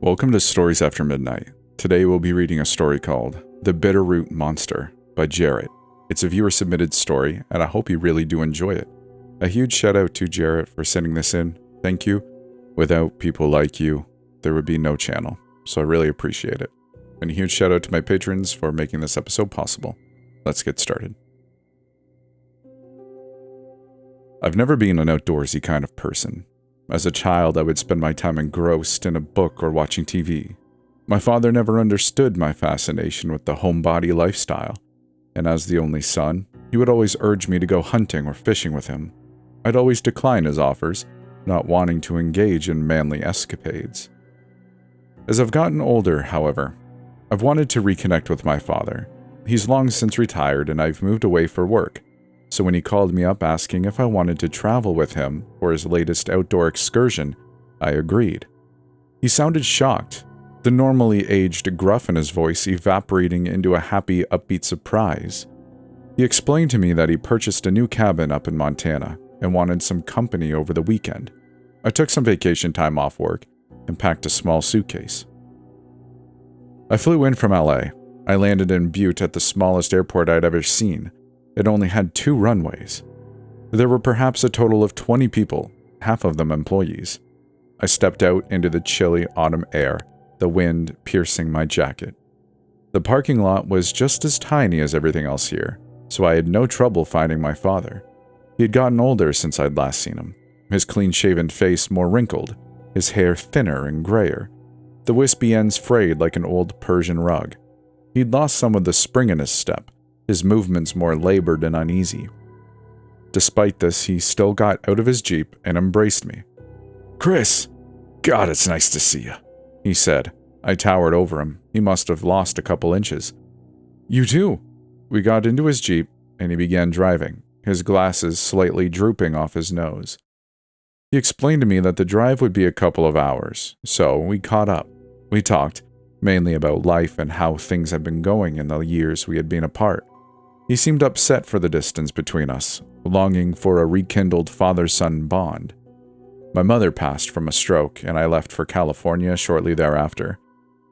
Welcome to Stories After Midnight. Today we'll be reading a story called The Bitterroot Monster by Jarrett. It's a viewer-submitted story, and I hope you really do enjoy it. A huge shout out to Jarrett for sending this in. Thank you. Without people like you, there would be no channel, so I really appreciate it. And a huge shout out to my patrons for making this episode possible. Let's get started. I've never been an outdoorsy kind of person. As a child, I would spend my time engrossed in a book or watching TV. My father never understood my fascination with the homebody lifestyle, and as the only son, he would always urge me to go hunting or fishing with him. I'd always decline his offers, not wanting to engage in manly escapades. As I've gotten older, however, I've wanted to reconnect with my father. He's long since retired and I've moved away for work. So when he called me up asking if I wanted to travel with him for his latest outdoor excursion, I agreed. He sounded shocked, the normally aged gruff in his voice evaporating into a happy, upbeat surprise. He explained to me that he purchased a new cabin up in Montana and wanted some company over the weekend. I took some vacation time off work and packed a small suitcase. I flew in from LA. I landed in Butte at the smallest airport I'd ever seen. It only had 2 runways. There were perhaps a total of 20 people, half of them employees. I stepped out into the chilly autumn air, the wind piercing my jacket. The parking lot was just as tiny as everything else here, so I had no trouble finding my father. He had gotten older since I'd last seen him, his clean-shaven face more wrinkled, his hair thinner and grayer, the wispy ends frayed like an old Persian rug. He'd lost some of the spring in his step, his movements more labored and uneasy. Despite this, he still got out of his Jeep and embraced me. "Chris! God, it's nice to see you," he said. I towered over him. He must have lost a couple inches. "You too." We got into his Jeep, and he began driving, his glasses slightly drooping off his nose. He explained to me that the drive would be a couple of hours, so we caught up. We talked, mainly about life and how things had been going in the years we had been apart. He seemed upset for the distance between us, longing for a rekindled father-son bond. My mother passed from a stroke, and I left for California shortly thereafter.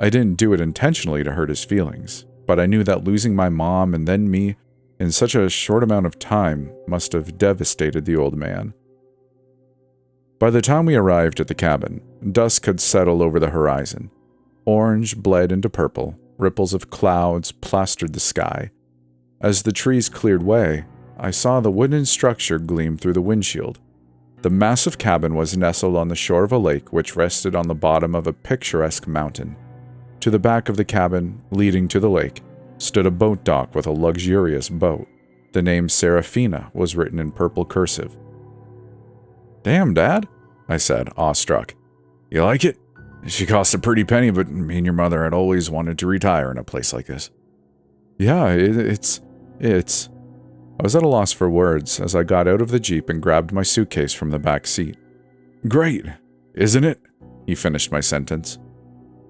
I didn't do it intentionally to hurt his feelings, but I knew that losing my mom and then me in such a short amount of time must have devastated the old man. By the time we arrived at the cabin, dusk had settled over the horizon. Orange bled into purple, ripples of clouds plastered the sky. As the trees cleared way, I saw the wooden structure gleam through the windshield. The massive cabin was nestled on the shore of a lake which rested on the bottom of a picturesque mountain. To the back of the cabin, leading to the lake, stood a boat dock with a luxurious boat. The name Serafina was written in purple cursive. "Damn, Dad," I said, awestruck. "You like it? She cost a pretty penny, but me and your mother had always wanted to retire in a place like this." "Yeah, it's... I was at a loss for words as I got out of the Jeep and grabbed my suitcase from the back seat. "Great, isn't it?" He finished my sentence.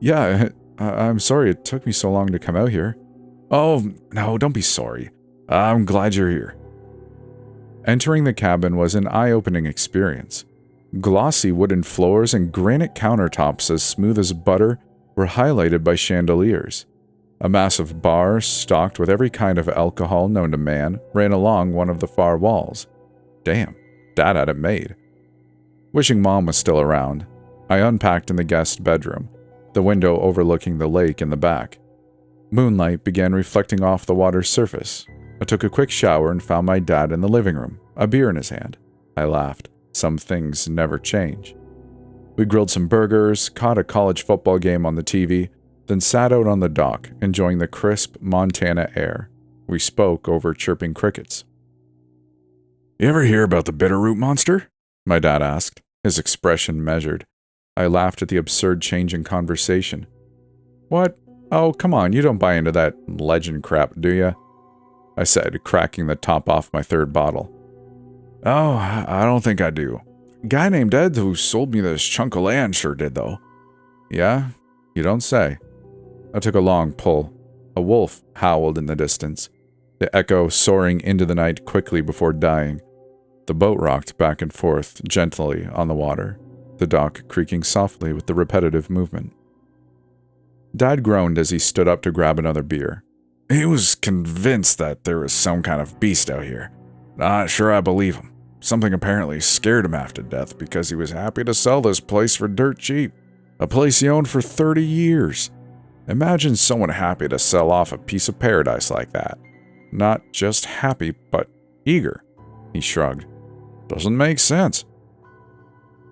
"Yeah, I'm sorry it took me so long to come out here." "Oh, no, don't be sorry. I'm glad you're here." Entering the cabin was an eye-opening experience. Glossy wooden floors and granite countertops as smooth as butter were highlighted by chandeliers. A massive bar, stocked with every kind of alcohol known to man, ran along one of the far walls. Damn, Dad had it made. Wishing Mom was still around, I unpacked in the guest bedroom, the window overlooking the lake in the back. Moonlight began reflecting off the water's surface. I took a quick shower and found my dad in the living room, a beer in his hand. I laughed. Some things never change. We grilled some burgers, caught a college football game on the TV, then sat out on the dock, enjoying the crisp Montana air. We spoke over chirping crickets. "You ever hear about the Bitterroot Monster?" my dad asked, his expression measured. I laughed at the absurd change in conversation. "What? Oh, come on, you don't buy into that legend crap, do you?" I said, cracking the top off my 3rd bottle. "Oh, I don't think I do. A guy named Ed who sold me this chunk of land sure did, though." "Yeah? You don't say." I took a long pull. A wolf howled in the distance, the echo soaring into the night quickly before dying. The boat rocked back and forth gently on the water, the dock creaking softly with the repetitive movement. Dad groaned as he stood up to grab another beer. He was convinced that there was some kind of beast out here. Not sure I believe him. Something apparently scared him half to death because he was happy to sell this place for dirt cheap. A place he owned for 30 years. Imagine someone happy to sell off a piece of paradise like that. Not just happy, but eager. He shrugged. Doesn't make sense.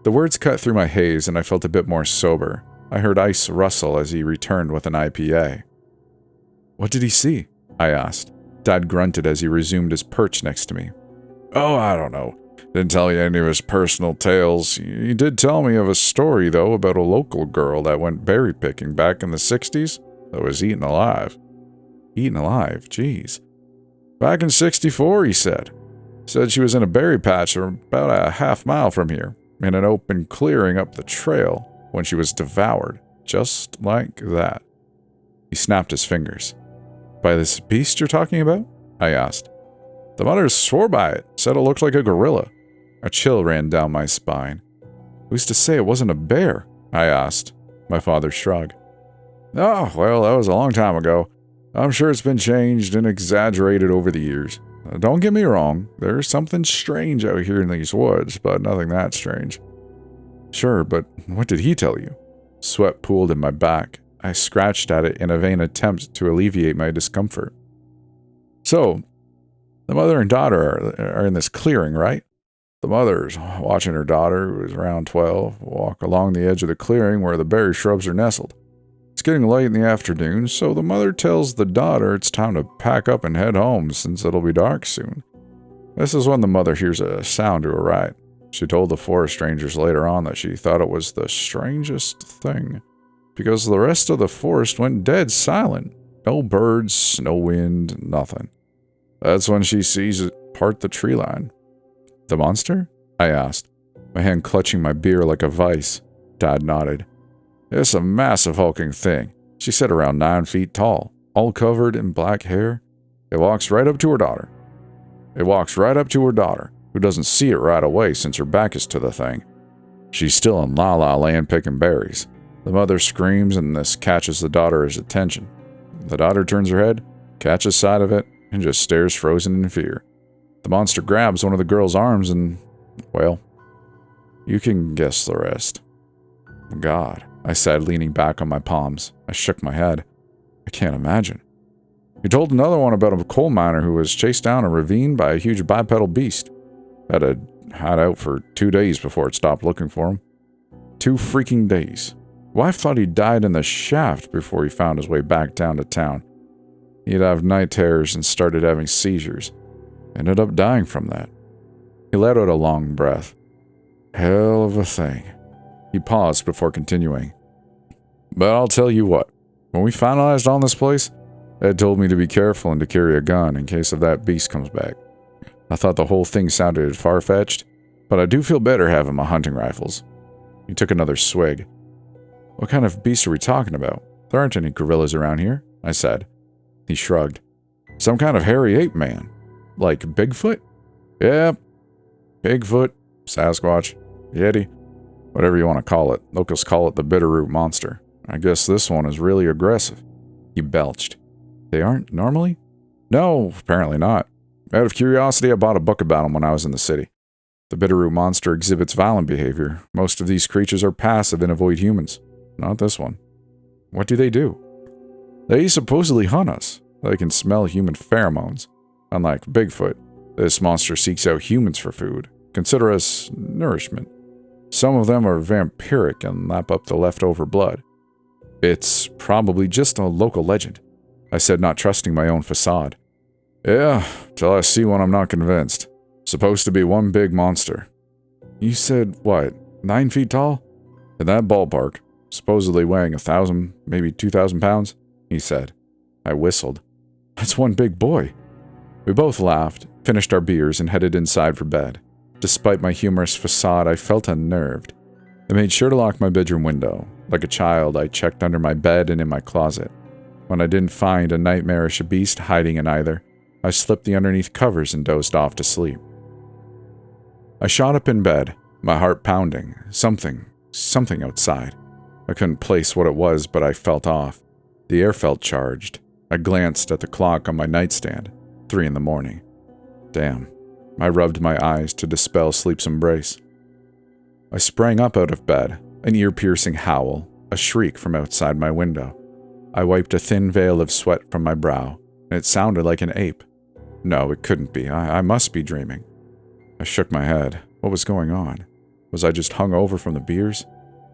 The words cut through my haze and I felt a bit more sober. I heard ice rustle as he returned with an IPA. What did he see? I asked. Dad grunted as he resumed his perch next to me. Oh, I don't know. Didn't tell you any of his personal tales. He did tell me of a story, though, about a local girl that went berry picking back in the 60s that was eaten alive. Eaten alive? Jeez. Back in 64, he said. Said she was in a berry patch about a half-mile from here, in an open clearing up the trail, when she was devoured, just like that. He snapped his fingers. By this beast you're talking about? I asked. The mother swore by it, said it looked like a gorilla. A chill ran down my spine. Who's to say it wasn't a bear? I asked. My father shrugged. Oh, well, that was a long time ago. I'm sure it's been changed and exaggerated over the years. Don't get me wrong, there's something strange out here in these woods, but nothing that strange. Sure, but what did he tell you? Sweat pooled in my back. I scratched at it in a vain attempt to alleviate my discomfort. So, the mother and daughter are in this clearing, right? The mother's watching her daughter, who is around 12, walk along the edge of the clearing where the berry shrubs are nestled. It's getting late in the afternoon, so the mother tells the daughter it's time to pack up and head home since it'll be dark soon. This is when the mother hears a sound to her right. She told the forest rangers later on that she thought it was the strangest thing, because the rest of the forest went dead silent. No birds, no wind, nothing. That's when she sees it part the tree line. The monster? I asked, my hand clutching my beer like a vice. Dad nodded. It's a massive hulking thing. She said around 9 feet tall, all covered in black hair. It walks right up to her daughter. Who doesn't see it right away since her back is to the thing. She's still in la-la land picking berries. The mother screams and this catches the daughter's attention. The daughter turns her head, catches sight of it, and just stares frozen in fear. The monster grabs one of the girl's arms and, well, you can guess the rest. God, I said, leaning back on my palms. I shook my head. I can't imagine. He told another one about a coal miner who was chased down a ravine by a huge bipedal beast. Had to hide out for 2 days before it stopped looking for him. 2 freaking days. Wife thought he died in the shaft before he found his way back down to town. He'd have night terrors and started having seizures. Ended up dying from that. He let out a long breath. Hell of a thing. He paused before continuing. But I'll tell you what. When we finalized on this place, Ed told me to be careful and to carry a gun in case of that beast comes back. I thought the whole thing sounded far-fetched, but I do feel better having my hunting rifles. He took another swig. What kind of beast are we talking about? There aren't any gorillas around here, I said. He shrugged. Some kind of hairy ape man. Like Bigfoot? Yep. Bigfoot, Sasquatch, Yeti, whatever you want to call it. Locals call it the Bitterroot Monster. I guess this one is really aggressive. He belched. They aren't normally? No, apparently not. Out of curiosity, I bought a book about them when I was in the city. The Bitterroot Monster exhibits violent behavior. Most of these creatures are passive and avoid humans. Not this one. What do? They supposedly hunt us. They can smell human pheromones. Unlike Bigfoot, this monster seeks out humans for food. Consider us nourishment. Some of them are vampiric and lap up the leftover blood. It's probably just a local legend, I said, not trusting my own facade. Yeah, till I see one I'm not convinced. Supposed to be one big monster. You said, what, 9 feet tall? In that ballpark. Supposedly weighing 1,000, maybe 2,000 pounds, he said. I whistled. That's one big boy. We both laughed, finished our beers, and headed inside for bed. Despite my humorous facade, I felt unnerved. I made sure to lock my bedroom window. Like a child, I checked under my bed and in my closet. When I didn't find a nightmarish beast hiding in either, I slipped the underneath covers and dozed off to sleep. I shot up in bed, my heart pounding. Something outside. I couldn't place what it was, but I felt off. The air felt charged. I glanced at the clock on my nightstand, 3 in the morning. Damn. I rubbed my eyes to dispel sleep's embrace. I sprang up out of bed, an ear-piercing howl, a shriek from outside my window. I wiped a thin veil of sweat from my brow, and it sounded like an ape. No, it couldn't be. I must be dreaming. I shook my head. What was going on? Was I just hung over from the beers?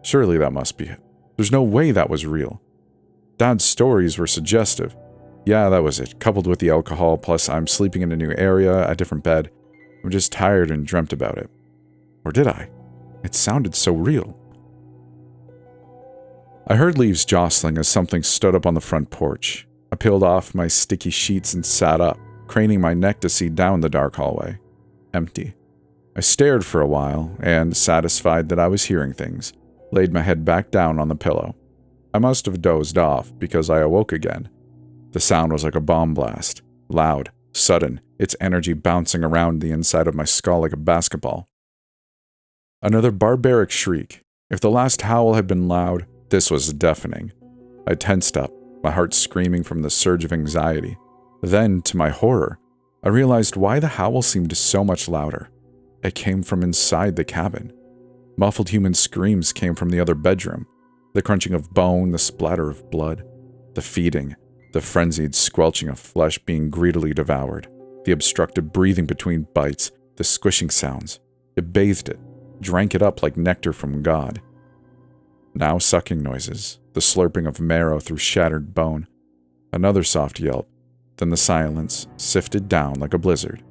Surely that must be it. There's no way that was real. Dad's stories were suggestive. Yeah, that was it, coupled with the alcohol, plus I'm sleeping in a new area, a different bed. I'm just tired and dreamt about it. Or did I? It sounded so real. I heard leaves jostling as something stood up on the front porch. I peeled off my sticky sheets and sat up, craning my neck to see down the dark hallway. Empty. I stared for a while, and, satisfied that I was hearing things, laid my head back down on the pillow. I must have dozed off, because I awoke again. The sound was like a bomb blast. Loud, sudden, its energy bouncing around the inside of my skull like a basketball. Another barbaric shriek. If the last howl had been loud, this was deafening. I tensed up, my heart screaming from the surge of anxiety. Then, to my horror, I realized why the howl seemed so much louder. It came from inside the cabin. Muffled human screams came from the other bedroom. The crunching of bone, the splatter of blood, the feeding, the frenzied squelching of flesh being greedily devoured, the obstructed breathing between bites, the squishing sounds. It bathed it, drank it up like nectar from God. Now sucking noises, the slurping of marrow through shattered bone. Another soft yelp, then the silence sifted down like a blizzard.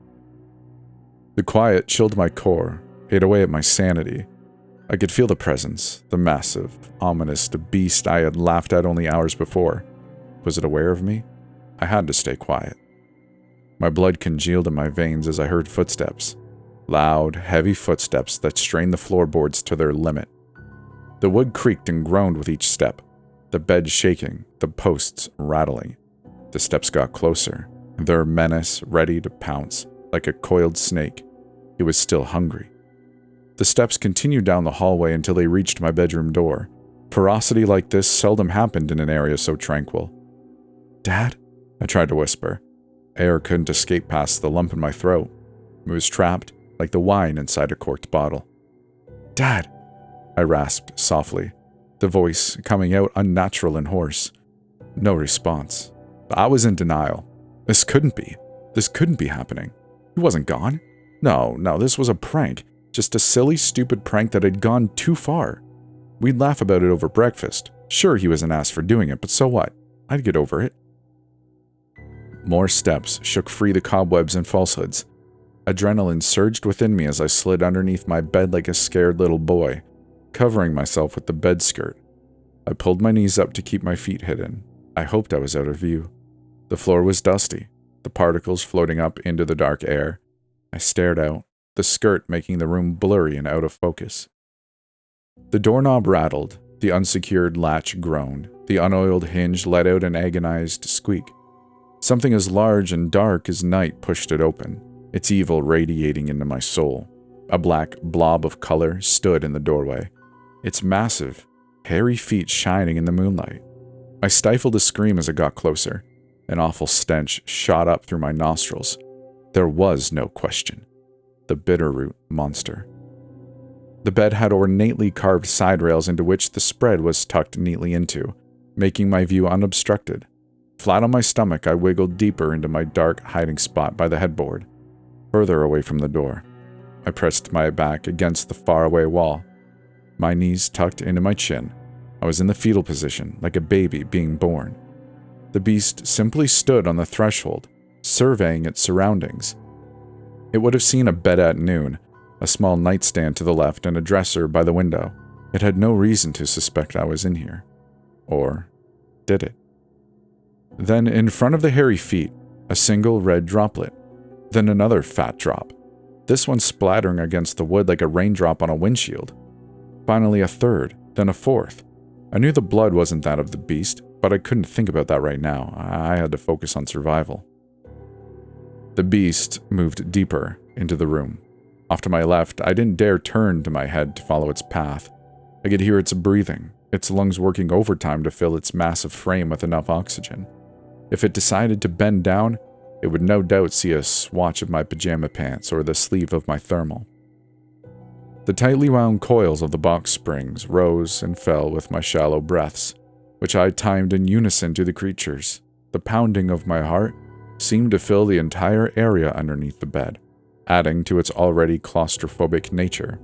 The quiet chilled my core, ate away at my sanity. I could feel the presence, the massive, ominous beast I had laughed at only hours before. Was it aware of me? I had to stay quiet. My blood congealed in my veins as I heard footsteps. Loud, heavy footsteps that strained the floorboards to their limit. The wood creaked and groaned with each step, the bed shaking, the posts rattling. The steps got closer, their menace ready to pounce, like a coiled snake. It was still hungry. The steps continued down the hallway until they reached my bedroom door. Ferocity like this seldom happened in an area so tranquil. "Dad?" I tried to whisper. Air couldn't escape past the lump in my throat. It was trapped, like the wine inside a corked bottle. "Dad!" I rasped softly, the voice coming out unnatural and hoarse. No response. I was in denial. This couldn't be. This couldn't be happening. He wasn't gone. No, this was a prank. Just a silly, stupid prank that had gone too far. We'd laugh about it over breakfast. Sure, he was an ass for doing it, but so what? I'd get over it. More steps shook free the cobwebs and falsehoods. Adrenaline surged within me as I slid underneath my bed like a scared little boy, covering myself with the bed skirt. I pulled my knees up to keep my feet hidden. I hoped I was out of view. The floor was dusty, the particles floating up into the dark air. I stared out, the skirt making the room blurry and out of focus. The doorknob rattled, the unsecured latch groaned, the unoiled hinge let out an agonized squeak. Something as large and dark as night pushed it open, its evil radiating into my soul. A black blob of color stood in the doorway, its massive, hairy feet shining in the moonlight. I stifled a scream as it got closer. An awful stench shot up through my nostrils. There was no question. The Bitterroot Monster. The bed had ornately carved side rails into which the spread was tucked neatly into, making my view unobstructed. Flat on my stomach, I wiggled deeper into my dark hiding spot by the headboard, further away from the door. I pressed my back against the faraway wall, my knees tucked into my chin. I was in the fetal position, like a baby being born. The beast simply stood on the threshold, surveying its surroundings. It would have seen a bed at noon, a small nightstand to the left and a dresser by the window. It had no reason to suspect I was in here. Or did it? Then, in front of the hairy feet, a single red droplet. Then another fat drop. This one splattering against the wood like a raindrop on a windshield. Finally a third, then a fourth. I knew the blood wasn't that of the beast, but I couldn't think about that right now. I had to focus on survival. The beast moved deeper into the room. Off to my left, I didn't dare turn to my head to follow its path. I could hear its breathing, its lungs working overtime to fill its massive frame with enough oxygen. If it decided to bend down, it would no doubt see a swatch of my pajama pants or the sleeve of my thermal. The tightly wound coils of the box springs rose and fell with my shallow breaths, which I timed in unison to the creature's. The pounding of my heart seemed to fill the entire area underneath the bed, adding to its already claustrophobic nature.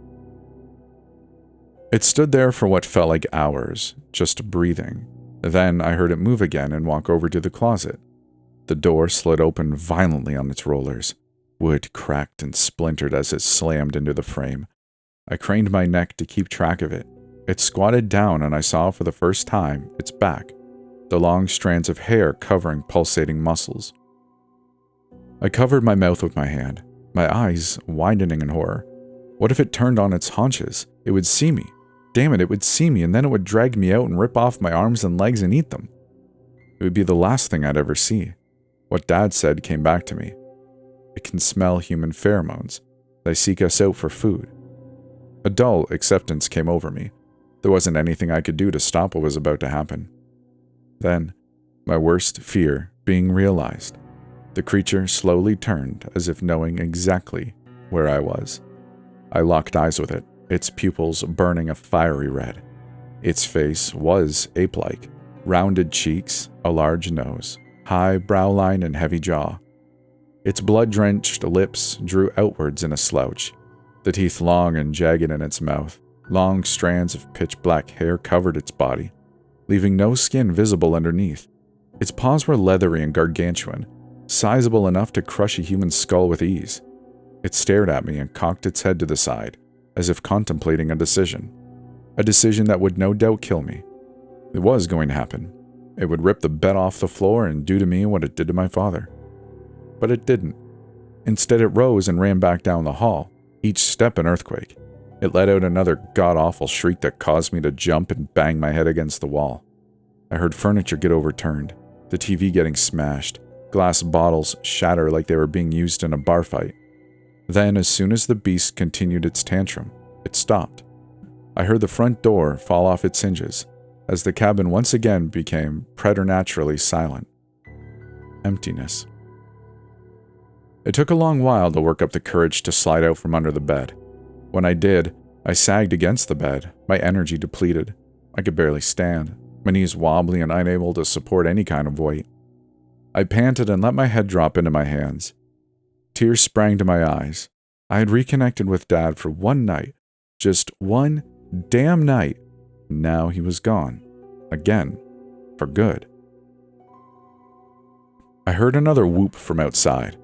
It stood there for what felt like hours, just breathing. Then I heard it move again and walk over to the closet. The door slid open violently on its rollers. Wood cracked and splintered as it slammed into the frame. I craned my neck to keep track of it. It squatted down and I saw for the first time its back, the long strands of hair covering pulsating muscles. I covered my mouth with my hand, my eyes widening in horror. What if it turned on its haunches? It would see me. Damn it, it would see me, and then it would drag me out and rip off my arms and legs and eat them. It would be the last thing I'd ever see. What Dad said came back to me. It can smell human pheromones. They seek us out for food. A dull acceptance came over me. There wasn't anything I could do to stop what was about to happen. Then, my worst fear being realized, the creature slowly turned as if knowing exactly where I was. I locked eyes with it, its pupils burning a fiery red. Its face was ape-like, rounded cheeks, a large nose, high brow line and heavy jaw. Its blood-drenched lips drew outwards in a slouch, the teeth long and jagged in its mouth. Long strands of pitch-black hair covered its body, leaving no skin visible underneath. Its paws were leathery and gargantuan, sizable enough to crush a human skull with ease. It stared at me and cocked its head to the side, as if contemplating a decision that would no doubt kill me. It was going to happen. It would rip the bed off the floor and do to me what it did to my father. But it didn't. Instead, it rose and ran back down the hall, each step an earthquake. It let out another god-awful shriek that caused me to jump and bang my head against the wall. I heard furniture get overturned, the TV getting smashed, glass bottles shatter like they were being used in a bar fight. Then, as soon as the beast continued its tantrum, it stopped. I heard the front door fall off its hinges, as the cabin once again became preternaturally silent. Emptiness. It took a long while to work up the courage to slide out from under the bed. When I did, I sagged against the bed, my energy depleted. I could barely stand, my knees wobbly and unable to support any kind of weight. I panted and let my head drop into my hands. Tears sprang to my eyes. I had reconnected with Dad for one night, just one damn night, and now he was gone. Again. For good. I heard another whoop from outside.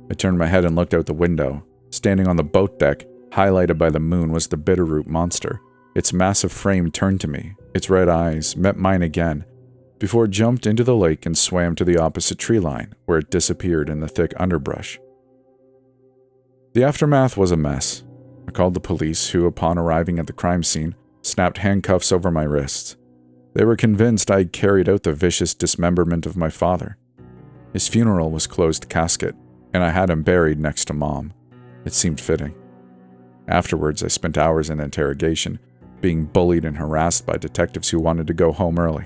I turned my head and looked out the window. Standing on the boat deck, highlighted by the moon, was the Bitterroot Monster. Its massive frame turned to me. Its red eyes met mine again, before it jumped into the lake and swam to the opposite tree line, where it disappeared in the thick underbrush. The aftermath was a mess. I called the police, who, upon arriving at the crime scene, snapped handcuffs over my wrists. They were convinced I had carried out the vicious dismemberment of my father. His funeral was closed casket, and I had him buried next to Mom. It seemed fitting. Afterwards, I spent hours in interrogation, being bullied and harassed by detectives who wanted to go home early.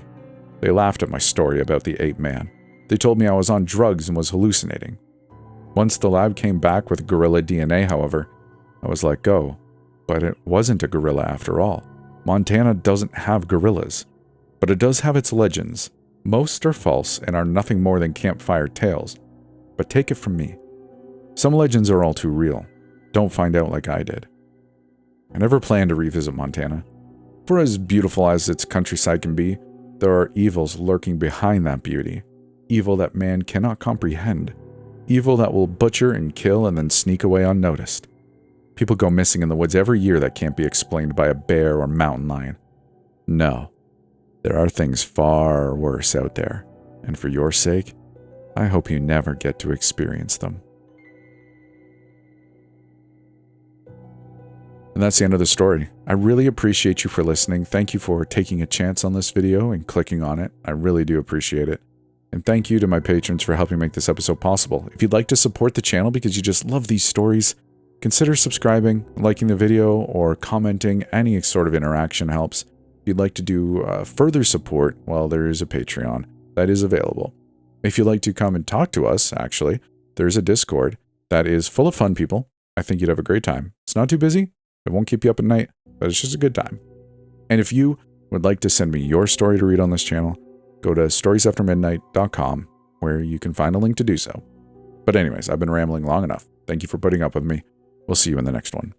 They laughed at my story about the ape man. They told me I was on drugs and was hallucinating. Once the lab came back with gorilla DNA, however, I was let go. But it wasn't a gorilla after all. Montana doesn't have gorillas. But it does have its legends. Most are false and are nothing more than campfire tales. But take it from me, some legends are all too real. Don't find out like I did. I never planned to revisit Montana. For as beautiful as its countryside can be, there are evils lurking behind that beauty. Evil that man cannot comprehend. Evil that will butcher and kill and then sneak away unnoticed. People go missing in the woods every year that can't be explained by a bear or mountain lion. No, there are things far worse out there, and for your sake, I hope you never get to experience them. And that's the end of the story. I really appreciate you for listening. Thank you for taking a chance on this video and clicking on it. I really do appreciate it. And thank you to my patrons for helping make this episode possible. If you'd like to support the channel because you just love these stories, consider subscribing, liking the video, or commenting. Any sort of interaction helps. If you'd like to do further support, well, there is a Patreon that is available. If you'd like to come and talk to us, actually, there's a Discord that is full of fun people. I think you'd have a great time. It's not too busy. It won't keep you up at night, but it's just a good time. And if you would like to send me your story to read on this channel, go to storiesaftermidnight.com, where you can find a link to do so. But anyways, I've been rambling long enough. Thank you for putting up with me. We'll see you in the next one.